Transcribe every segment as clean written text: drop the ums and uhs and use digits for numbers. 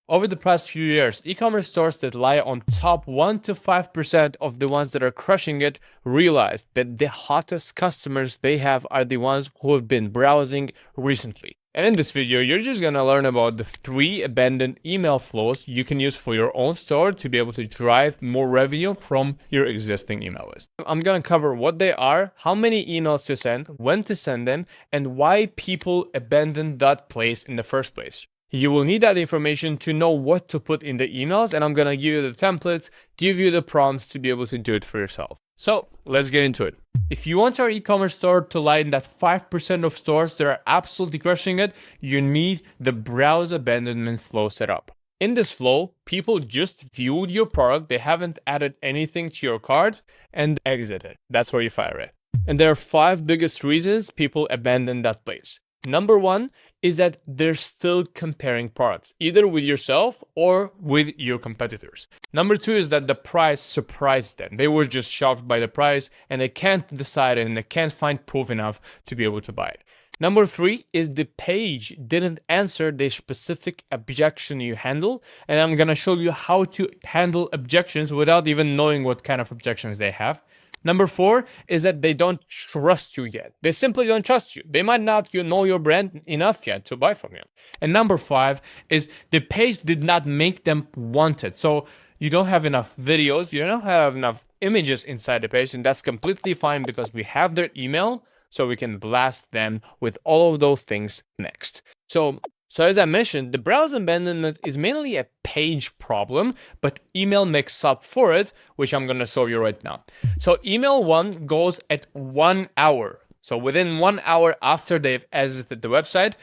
Over the past few years, e-commerce stores that lie on top 1 to 5% of the ones that are crushing it realized that the hottest customers they have are the ones who have been browsing recently. And in this video, you're just gonna learn about the 3 abandoned email flows you can use for your own store to be able to drive more revenue from your existing email list. I'm gonna cover what they are, how many emails to send, when to send them, and why people abandon that place in the first place. You will need that information to know what to put in the emails, and I'm gonna give you the templates, give you the prompts to be able to do it for yourself. So let's get into it. If you want your e-commerce store to lie in that 5% of stores that are absolutely crushing it, you need the browse abandonment flow set up. In this flow, people just viewed your product, they haven't added anything to your cart, and exited. That's where you fire it. And there are 5 biggest reasons people abandon that place. Number 1 is that they're still comparing products, either with yourself or with your competitors. Number 2 is that the price surprised them. They were just shocked by the price and they can't decide and they can't find proof enough to be able to buy it. Number 3 is the page didn't answer the specific objection you handle. And I'm gonna show you how to handle objections without even knowing what kind of objections they have. Number 4 is that they don't trust you yet. They simply don't trust you. They might not know your brand enough yet to buy from you. And number 5 is the page did not make them want it. So you don't have enough videos, you don't have enough images inside the page, and that's completely fine because we have their email, so we can blast them with all of those things next. So as I mentioned, the browse abandonment is mainly a page problem, but email makes up for it, which I'm going to show you right now. So email 1 goes at 1 hour. So within 1 hour after they've exited the website,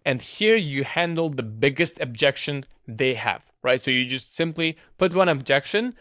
and here you handle the biggest objection they have, right? So you just simply put one objection.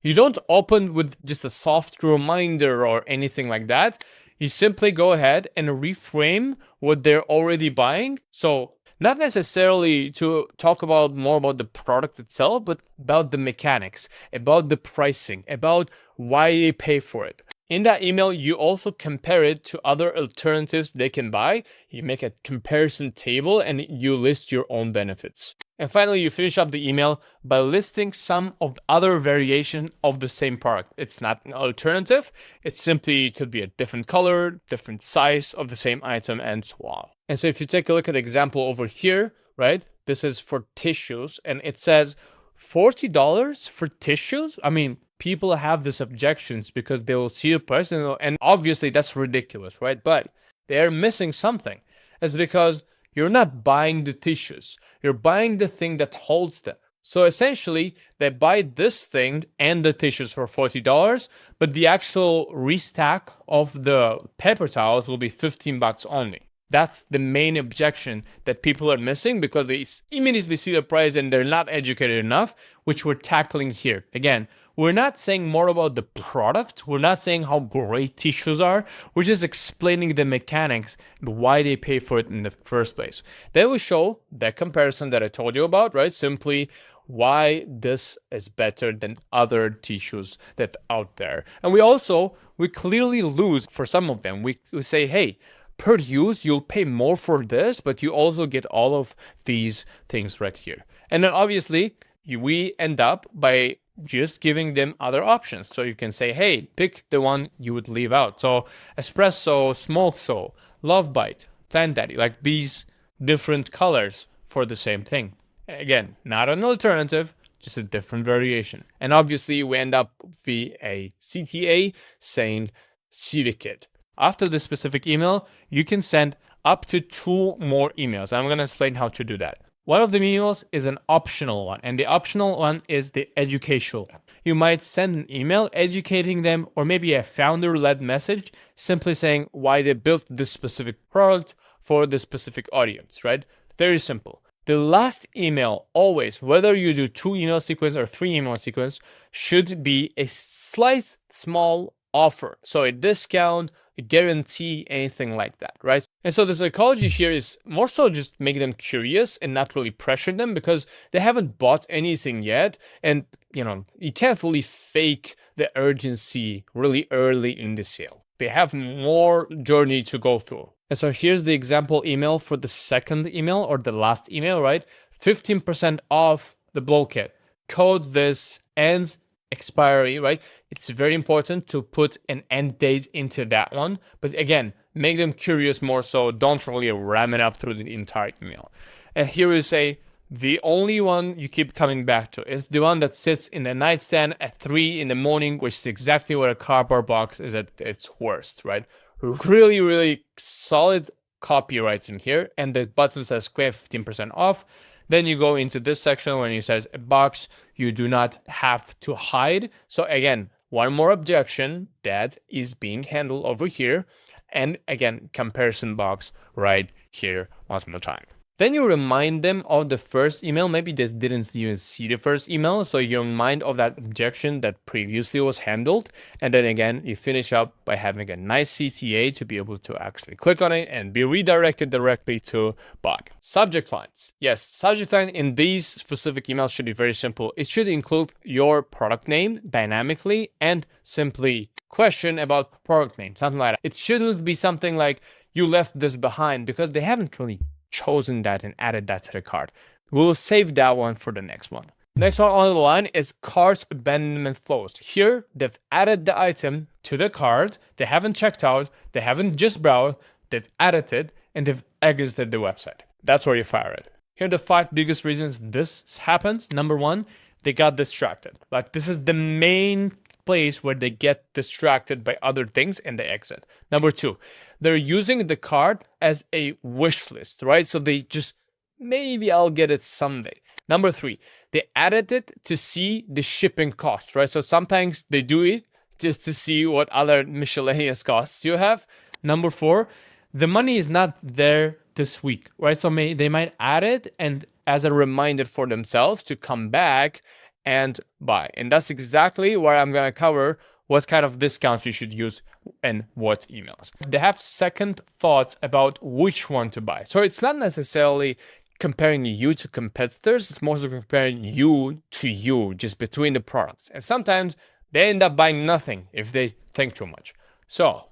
You don't open with just a soft reminder or anything like that. You simply go ahead and reframe what they're already buying. So not necessarily to talk about more about the product itself, but about the mechanics, about the pricing, about why they pay for it. In that email, you also compare it to other alternatives they can buy. You make a comparison table and you list your own benefits. And finally, you finish up the email by listing some of the other variation of the same product. It's not an alternative. It simply could be a different color, different size of the same item, and so on. And so if you take a look at the example over here, right? This is for tissues and it says $40 for tissues. I mean, people have these objections because they will see a price and obviously that's ridiculous, right? But they're missing something. It's because you're not buying the tissues. You're buying the thing that holds them. So essentially, they buy this thing and the tissues for $40, but the actual restack of the paper towels will be $15 only. That's the main objection that people are missing because they immediately see the price and they're not educated enough, which we're tackling here. Again, we're not saying more about the product. We're not saying how great tissues are. We're just explaining the mechanics, why they pay for it in the first place. Then we show that comparison that I told you about, right? Simply why this is better than other tissues that are out there. And we clearly lose for some of them. We say, hey, per use, you'll pay more for this, but you also get all of these things right here. And then obviously, we end up by just giving them other options. So you can say, hey, pick the one you would leave out. So espresso, smoked so, love bite, fan daddy, like these different colors for the same thing. Again, not an alternative, just a different variation. And obviously, we end up with a CTA saying CiviKit. After this specific email, you can send up to 2 more emails. I'm going to explain how to do that. One of the emails is an optional one, and the optional one is the educational one. You might send an email educating them, or maybe a founder-led message, simply saying why they built this specific product for this specific audience, right? Very simple. The last email always, whether you do 2 email sequence or 3 email sequence, should be a slight small offer. So a discount, a guarantee, anything like that, right? And so the psychology here is more so just make them curious and not really pressure them because they haven't bought anything yet. And, you can't really fake the urgency really early in the sale. They have more journey to go through. And so here's the example email for the second email or the last email, right? 15% off the bulkhead. Code this ends expiry, right? It's very important to put an end date into that one. But again, make them curious more so. Don't really ram it up through the entire email. And here you say, the only one you keep coming back to is the one that sits in the nightstand at 3 in the morning, which is exactly where a cardboard box is at its worst, right? Really, really solid copyrights in here. And the button says Square 15% off. Then you go into this section when it says a box you do not have to hide. So again, one more objection that is being handled over here. And again, comparison box right here once more time. Then you remind them of the first email. Maybe they didn't even see the first email. So you remind of that objection that previously was handled. And then again, you finish up by having a nice CTA to be able to actually click on it and be redirected directly to bug. Subject lines. Yes, subject line in these specific emails should be very simple. It should include your product name dynamically and simply question about product name, something like that. It shouldn't be something like you left this behind because they haven't really chosen that and added that to the cart. We'll save that one for the next one. Next one on the line is cart abandonment flows. Here, they've added the item to the cart. They haven't checked out. They haven't just browsed. They've added it and they've exited the website. That's where you fire it. Here are the 5 biggest reasons this happens. Number 1, they got distracted. Like this is the main place where they get distracted by other things and they exit. Number 2, they're using the cart as a wish list, right? So they just, maybe I'll get it someday. Number 3, they added it to see the shipping cost, right? So sometimes they do it just to see what other miscellaneous costs you have. Number 4, the money is not there this week, right? So they might add it and as a reminder for themselves to come back and buy. And that's exactly where I'm going to cover what kind of discounts you should use and what emails. They have second thoughts about which one to buy. So it's not necessarily comparing you to competitors. It's mostly comparing you to you, just between the products. And sometimes they end up buying nothing if they think too much. So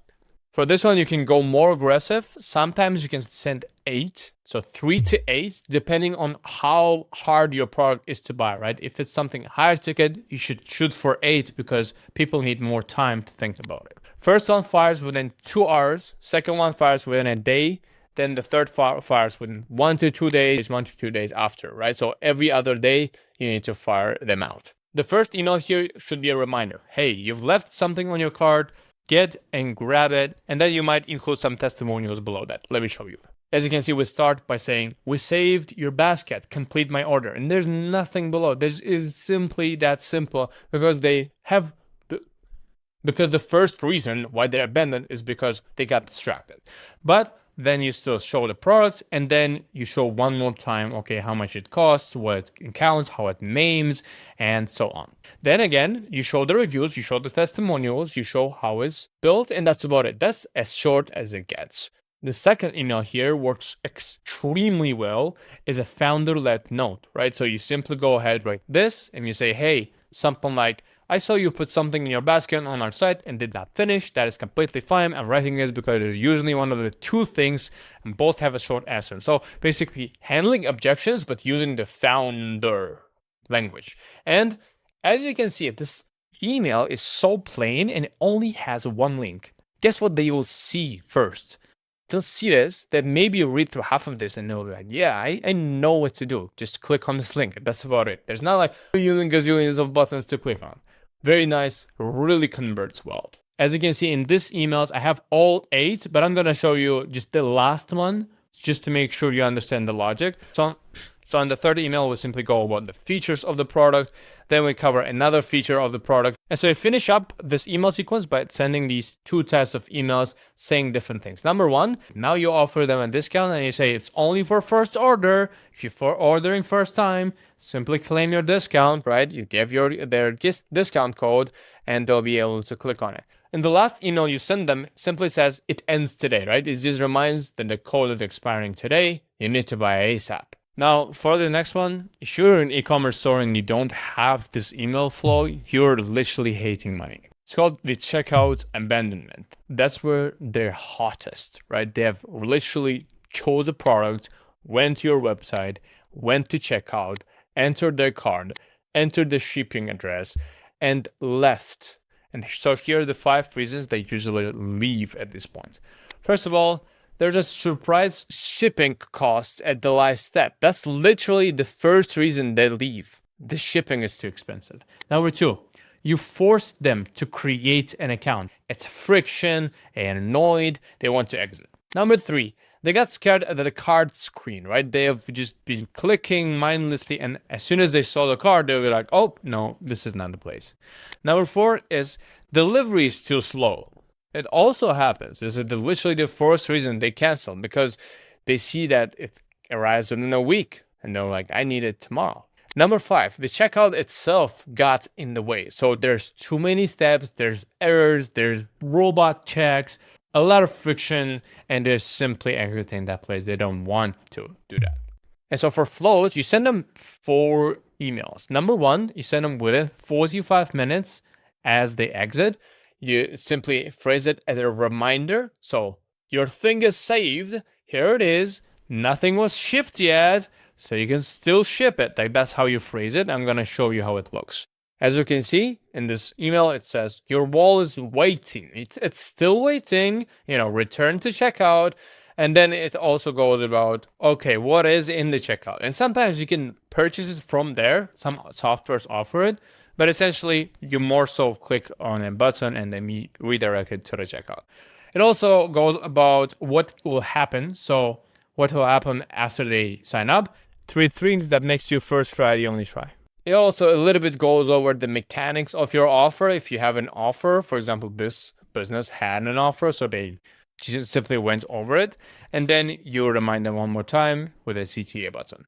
for this one, you can go more aggressive. Sometimes you can send 8, so 3 to 8, depending on how hard your product is to buy, right? If it's something higher ticket, you should shoot for 8 because people need more time to think about it. First one fires within 2 hours. Second one fires within a day. Then the third fires within 1 to 2 days, 1 to 2 days after, right? So every other day, you need to fire them out. The first email here should be a reminder. Hey, you've left something on your cart. Get and grab it, and then you might include some testimonials below that. Let me show you. As you can see, we start by saying, we saved your basket, complete my order. And there's nothing below. This is simply that simple because they have, because the first reason why they're abandoned is because they got distracted. But then you still show the product and then you show one more time, okay, how much it costs, what it counts, how it names, and so on. Then again, you show the reviews, you show the testimonials, you show how it's built, and that's about it. That's as short as it gets. The second email here works extremely well, is a founder-led note, right? So you simply go ahead, write this, and you say, hey, something like, I saw you put something in your basket on our site and did not finish. That is completely fine. I'm writing this because it's usually one of the 2 things and both have a short answer. So basically handling objections, but using the founder language. And as you can see, this email is so plain and it only has one link. Guess what they will see first? They'll see this, then maybe you read through half of this and they'll be like, yeah, I know what to do. Just click on this link. That's about it. There's not like using gazillions of buttons to click on. Very nice, really converts well. As you can see in this emails, I have all 8, but I'm going to show you just the last one just to make sure you understand the logic. So in the third email, we simply go about the features of the product. Then we cover another feature of the product. And so you finish up this email sequence by sending these 2 types of emails saying different things. Number 1, now you offer them a discount and you say it's only for first order. If you're ordering first time, simply claim your discount, right? You give their discount code and they'll be able to click on it. In the last email you send them, simply says it ends today, right? It just reminds that the code is expiring today. You need to buy ASAP. Now, for the next one, if you're an e-commerce store and you don't have this email flow, you're literally hating money. It's called the checkout abandonment. That's where they're hottest, right? They have literally chose a product, went to your website, went to checkout, entered their card, entered the shipping address, and left. And so here are the 5 reasons they usually leave at this point. First of all, there's a surprise shipping cost at the last step. That's literally the first reason they leave. The shipping is too expensive. Number 2, you force them to create an account. It's friction and annoyed. They want to exit. Number 3, they got scared at the card screen, right? They have just been clicking mindlessly, and as soon as they saw the card, they were like, oh, no, this is not the place. Number 4 is delivery is too slow. It also happens. This is literally the fourth reason they cancel, because they see that it arrives within a week, and they're like, I need it tomorrow. Number 5, the checkout itself got in the way. So there's too many steps, there's errors, there's robot checks, a lot of friction, and there's simply exiting that place. They don't want to do that. And so for flows, you send them 4 emails. Number 1, you send them within 45 minutes as they exit. You simply phrase it as a reminder. So your thing is saved. Here it is. Nothing was shipped yet, so you can still ship it. Like, that's how you phrase it. I'm going to show you how it looks. As you can see in this email, it says your wall is waiting. It's still waiting, return to checkout. And then it also goes about, okay, what is in the checkout? And sometimes you can purchase it from there. Some softwares offer it, but essentially you more so click on a button and then redirect it to the checkout. It also goes about what will happen. So what will happen after they sign up? 3 things that makes you first try the only try. It also a little bit goes over the mechanics of your offer. If you have an offer, for example, this business had an offer, so they just simply went over it. And then you remind them one more time with a CTA button.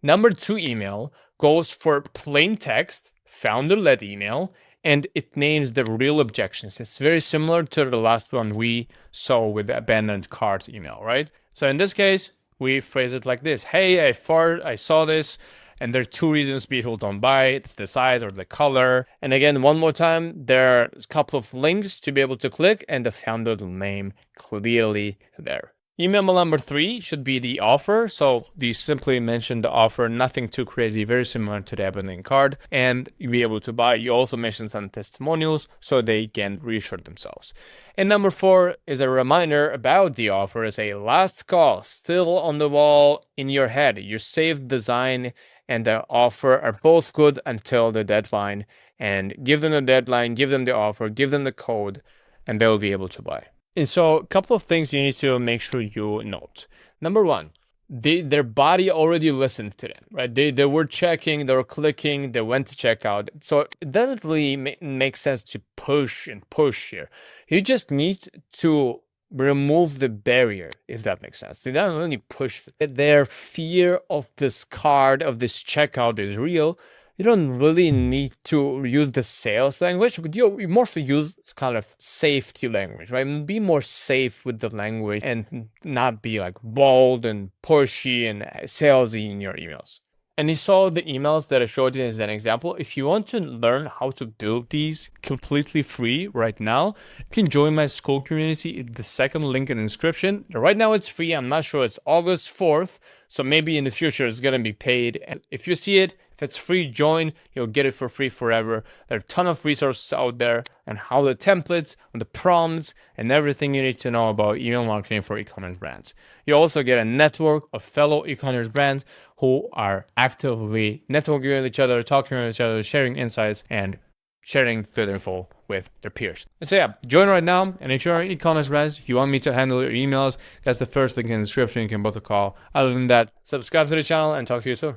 Number 2 email goes for plain text, founder-led email, and it names the real objections. It's very similar to the last one we saw with the abandoned cart email, right? So in this case, we phrase it like this. Hey, I saw this, and there are 2 reasons people don't buy it. It's the size or the color. And again, one more time, there are a couple of links to be able to click, and the founder name clearly there. Email number 3 should be the offer. So you simply mention the offer, nothing too crazy, very similar to the abandoned card, and you'll be able to buy. You also mention some testimonials so they can reassure themselves. And number 4 is a reminder about the offer as a last call, still on the wall in your head. Your saved design and the offer are both good until the deadline, and give them the deadline, give them the offer, give them the code, and they'll be able to buy. And so a couple of things you need to make sure you note. Number 1, their body already listened to them, right? They were checking, they were clicking, they went to checkout. So it doesn't really make sense to push and push here. You just need to remove the barrier, if that makes sense. They don't really push. Their fear of this card, of this checkout is real. You don't really need to use the sales language, but you more for use kind of safety language, right? Be more safe with the language and not be like bold and pushy and salesy in your emails. And you saw the emails that I showed you as an example. If you want to learn how to build these completely free right now, you can join my Skool community. The second link in the description. Right now it's free. I'm not sure. It's August 4th. So maybe in the future it's going to be paid. And if you see it, if it's free, join. You'll get it for free forever. There are a ton of resources out there and how the templates, and the prompts, and everything you need to know about email marketing for e-commerce brands. You also get a network of fellow e-commerce brands who are actively networking with each other, talking with each other, sharing insights, and sharing good info with their peers. And so yeah, join right now. And if you're an e-commerce brand, you want me to handle your emails, that's the first link in the description. You can book a call. Other than that, subscribe to the channel and talk to you soon.